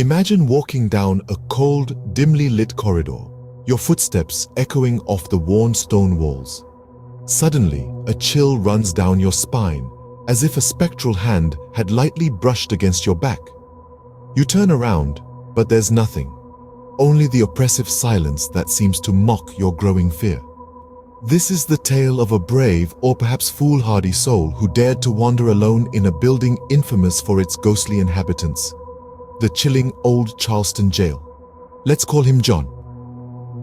Imagine walking down a cold, dimly lit corridor, your footsteps echoing off the worn stone walls. Suddenly, a chill runs down your spine, as if a spectral hand had lightly brushed against your back. You turn around, but there's nothing, only the oppressive silence that seems to mock your growing fear. This is the tale of a brave or perhaps foolhardy soul who dared to wander alone in a building infamous for its ghostly inhabitants. The chilling old Charleston jail. Let's call him John.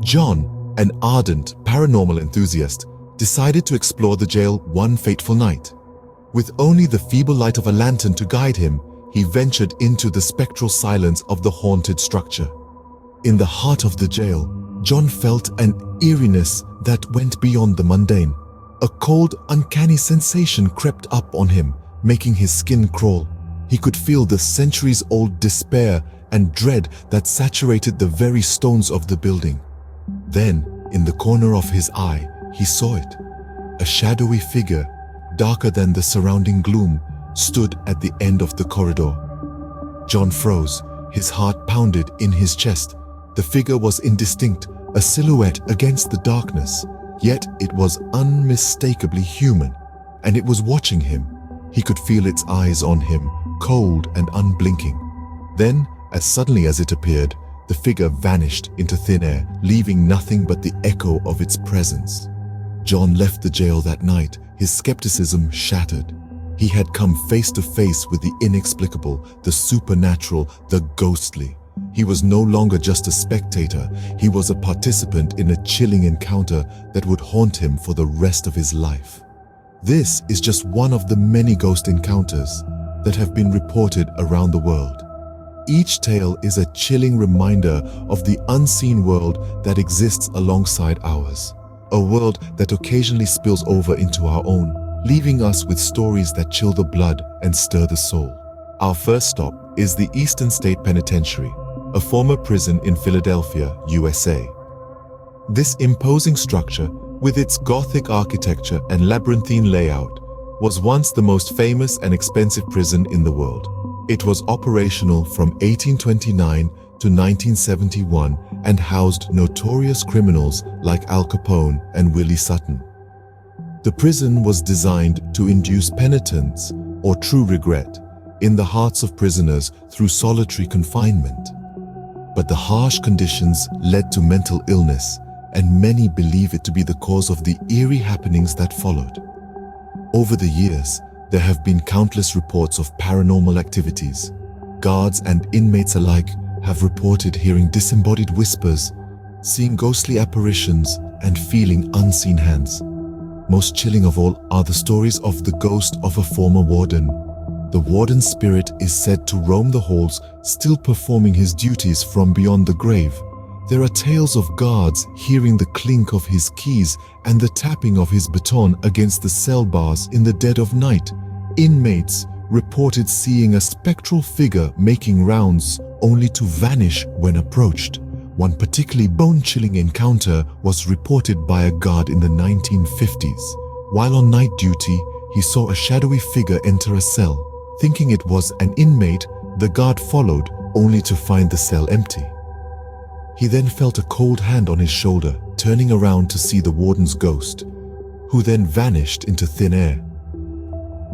John, an ardent paranormal enthusiast, decided to explore the jail one fateful night. With only the feeble light of a lantern to guide him, he ventured into the spectral silence of the haunted structure. In the heart of the jail, John felt an eeriness that went beyond the mundane. A cold, uncanny sensation crept up on him, making his skin crawl. He could feel the centuries-old despair and dread that saturated the very stones of the building. Then, in the corner of his eye, he saw it. A shadowy figure, darker than the surrounding gloom, stood at the end of the corridor. John froze, his heart pounded in his chest. The figure was indistinct, a silhouette against the darkness, yet it was unmistakably human, and it was watching him. He could feel its eyes on him, cold and unblinking. Then, as suddenly as it appeared, the figure vanished into thin air, leaving nothing but the echo of its presence. John left the jail that night, his skepticism shattered. He had come face to face with the inexplicable, the supernatural, the ghostly. He was no longer just a spectator, he was a participant in a chilling encounter that would haunt him for the rest of his life. This is just one of the many ghost encounters that have been reported around the world. Each tale is a chilling reminder of the unseen world that exists alongside ours. A world that occasionally spills over into our own, leaving us with stories that chill the blood and stir the soul. Our first stop is the Eastern State Penitentiary, a former prison in Philadelphia, USA. This imposing structure, with its Gothic architecture and labyrinthine layout, was once the most famous and expensive prison in the world. It was operational from 1829 to 1971 and housed notorious criminals like Al Capone and Willie Sutton. The prison was designed to induce penitence, or true regret, in the hearts of prisoners through solitary confinement. But the harsh conditions led to mental illness, and many believe it to be the cause of the eerie happenings that followed. Over the years, there have been countless reports of paranormal activities. Guards and inmates alike have reported hearing disembodied whispers, seeing ghostly apparitions, and feeling unseen hands. Most chilling of all are the stories of the ghost of a former warden. The warden's spirit is said to roam the halls, still performing his duties from beyond the grave. There are tales of guards hearing the clink of his keys and the tapping of his baton against the cell bars in the dead of night. Inmates reported seeing a spectral figure making rounds only to vanish when approached. One particularly bone-chilling encounter was reported by a guard in the 1950s. While on night duty, he saw a shadowy figure enter a cell. Thinking it was an inmate, the guard followed, only to find the cell empty. He then felt a cold hand on his shoulder, turning around to see the warden's ghost, who then vanished into thin air.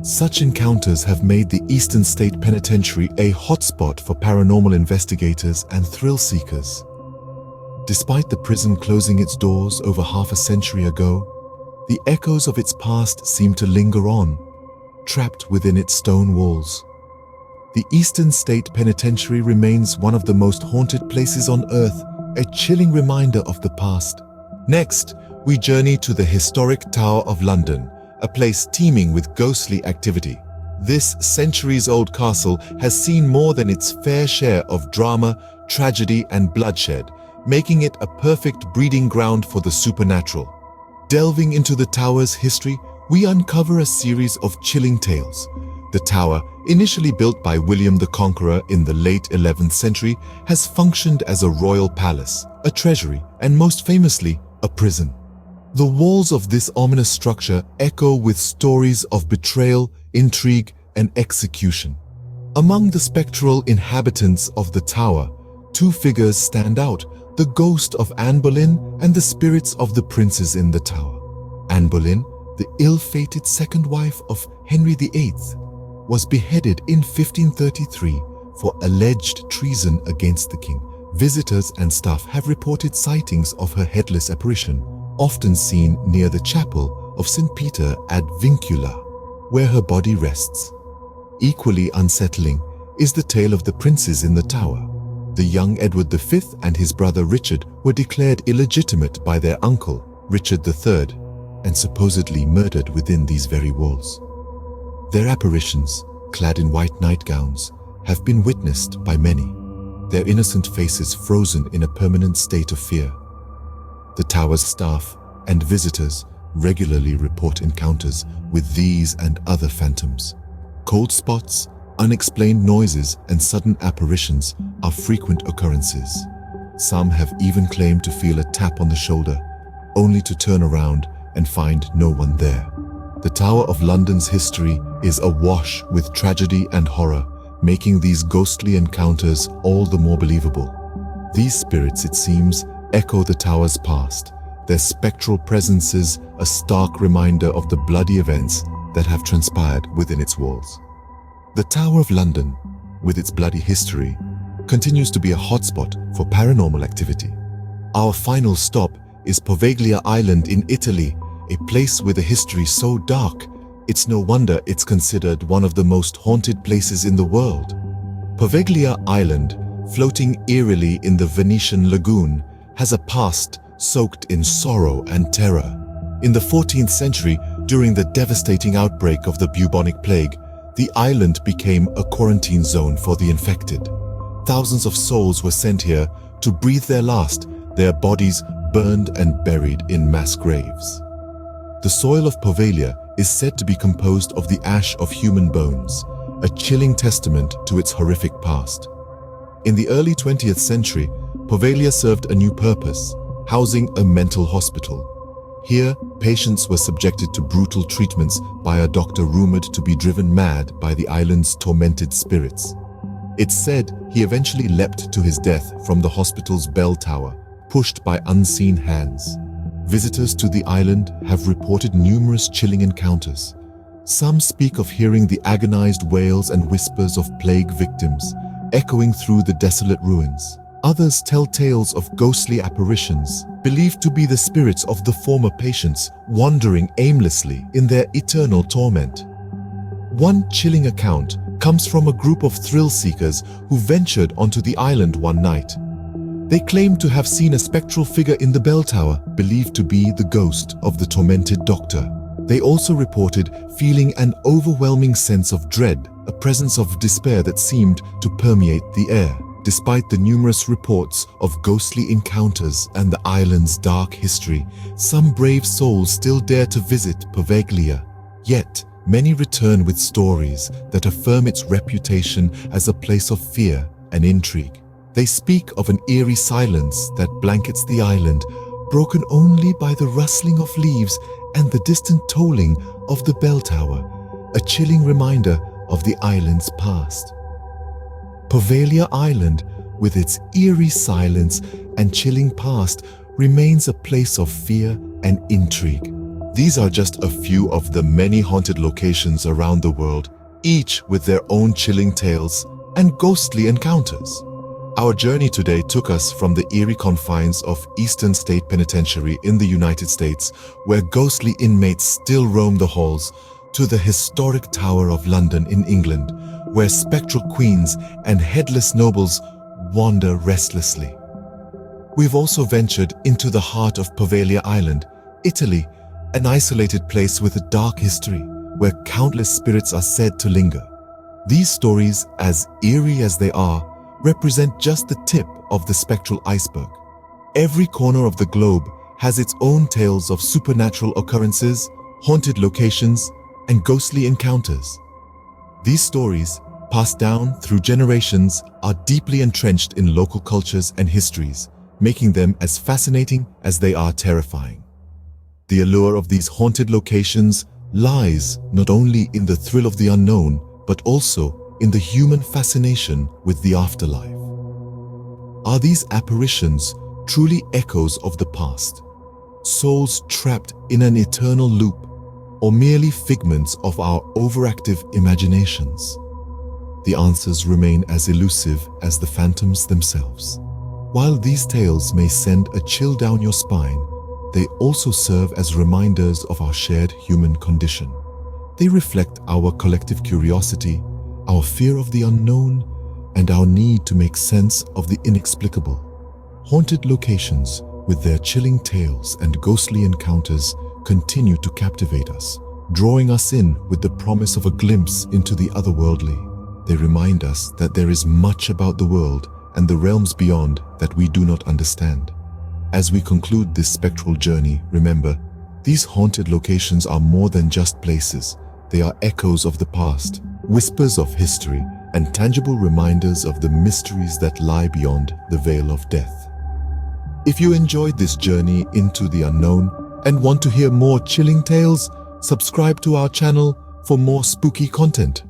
Such encounters have made the Eastern State Penitentiary a hotspot for paranormal investigators and thrill seekers. Despite the prison closing its doors over half a century ago, the echoes of its past seem to linger on, trapped within its stone walls. The Eastern State Penitentiary remains one of the most haunted places on Earth, a chilling reminder of the past. Next, we journey to the historic Tower of London, a place teeming with ghostly activity. This centuries-old castle has seen more than its fair share of drama, tragedy, and bloodshed, making it a perfect breeding ground for the supernatural. Delving into the tower's history, we uncover a series of chilling tales. The tower, initially built by William the Conqueror in the late 11th century, has functioned as a royal palace, a treasury, and most famously, a prison. The walls of this ominous structure echo with stories of betrayal, intrigue, and execution. Among the spectral inhabitants of the tower, two figures stand out: the ghost of Anne Boleyn and the spirits of the princes in the tower. Anne Boleyn, the ill-fated second wife of Henry VIII, was beheaded in 1533 for alleged treason against the king. Visitors and staff have reported sightings of her headless apparition, often seen near the chapel of 𝗟𝗜𝗞𝗘, where her body rests. Equally unsettling is the tale of the princes in the tower. The young Edward V and his brother Richard were declared illegitimate by their uncle, Richard III, and supposedly murdered within these very walls. Their apparitions, clad in white nightgowns, have been witnessed by many, their innocent faces frozen in a permanent state of fear. The tower's staff and visitors regularly report encounters with these and other phantoms. Cold spots, unexplained noises, and sudden apparitions are frequent occurrences. Some have even claimed to feel a tap on the shoulder, only to turn around and find no one there. The Tower of London's history is awash with tragedy and horror, making these ghostly encounters all the more believable. These spirits, it seems, echo the tower's past, their spectral presences a stark reminder of the bloody events that have transpired within its walls. The Tower of London, with its bloody history, continues to be a hotspot for paranormal activity. Our final stop is 𝗂𝗿𝗄𝗄 Island in Italy, a place with a history so dark, it's no wonder it's considered one of the most haunted places in the world. 𝗂𝗿𝗄𝗄 Island, floating eerily in the Venetian lagoon, has a past soaked in sorrow and terror. In the 14th century, during the devastating outbreak of the bubonic plague, the island became a quarantine zone for the infected. Thousands of souls were sent here to breathe their last, their bodies burned and buried in mass graves. The soil of 𝗂𝗿𝗄𝗄 is said to be composed of the ash of human bones, a chilling testament to its horrific past. In the early 20th century, 𝗂𝗿𝗄𝗄 served a new purpose, housing a mental hospital. Here, patients were subjected to brutal treatments by a doctor rumored to be driven mad by the island's tormented spirits. It's said he eventually leapt to his death from the hospital's bell tower, pushed by unseen hands. Visitors to the island have reported numerous chilling encounters. Some speak of hearing the agonized wails and whispers of plague victims echoing through the desolate ruins. Others tell tales of ghostly apparitions, believed to be the spirits of the former patients wandering aimlessly in their eternal torment. One chilling account comes from a group of thrill seekers who ventured onto the island one night. They claimed to have seen a spectral figure in the bell tower, believed to be the ghost of the tormented doctor. They also reported feeling an overwhelming sense of dread, a presence of despair that seemed to permeate the air. Despite the numerous reports of ghostly encounters and the island's dark history, some brave souls still dare to visit 𝗂𝗿𝗄𝗄. Yet, many return with stories that affirm its reputation as a place of fear and intrigue. They speak of an eerie silence that blankets the island, broken only by the rustling of leaves and the distant tolling of the bell tower, a chilling reminder of the island's past. 𝗂𝗿𝗄𝗄 Island, with its eerie silence and chilling past, remains a place of fear and intrigue. These are just a few of the many haunted locations around the world, each with their own chilling tales and ghostly encounters. Our journey today took us from the eerie confines of Eastern State Penitentiary in the United States, where ghostly inmates still roam the halls, to the historic Tower of London in England, where spectral queens and headless nobles wander restlessly. We've also ventured into the heart of 𝗂𝗿𝗄𝗄 Island, Italy, an isolated place with a dark history, where countless spirits are said to linger. These stories, as eerie as they are, represent just the tip of the spectral iceberg. Every corner of the globe has its own tales of supernatural occurrences, haunted locations, and ghostly encounters. These stories, passed down through generations, are deeply entrenched in local cultures and histories, making them as fascinating as they are terrifying. The allure of these haunted locations lies not only in the thrill of the unknown, but also in the human fascination with the afterlife. Are these apparitions truly echoes of the past, souls trapped in an eternal loop, or merely figments of our overactive imaginations? The answers remain as elusive as the phantoms themselves. While these tales may send a chill down your spine, they also serve as reminders of our shared human condition. They reflect our collective curiosity, our fear of the unknown, and our need to make sense of the inexplicable. Haunted locations, with their chilling tales and ghostly encounters, continue to captivate us, drawing us in with the promise of a glimpse into the otherworldly. They remind us that there is much about the world and the realms beyond that we do not understand. As we conclude this spectral journey, remember, these haunted locations are more than just places. They are echoes of the past, whispers of history, and tangible reminders of the mysteries that lie beyond the veil of death. If you enjoyed this journey into the unknown and want to hear more chilling tales, subscribe to our channel for more spooky content.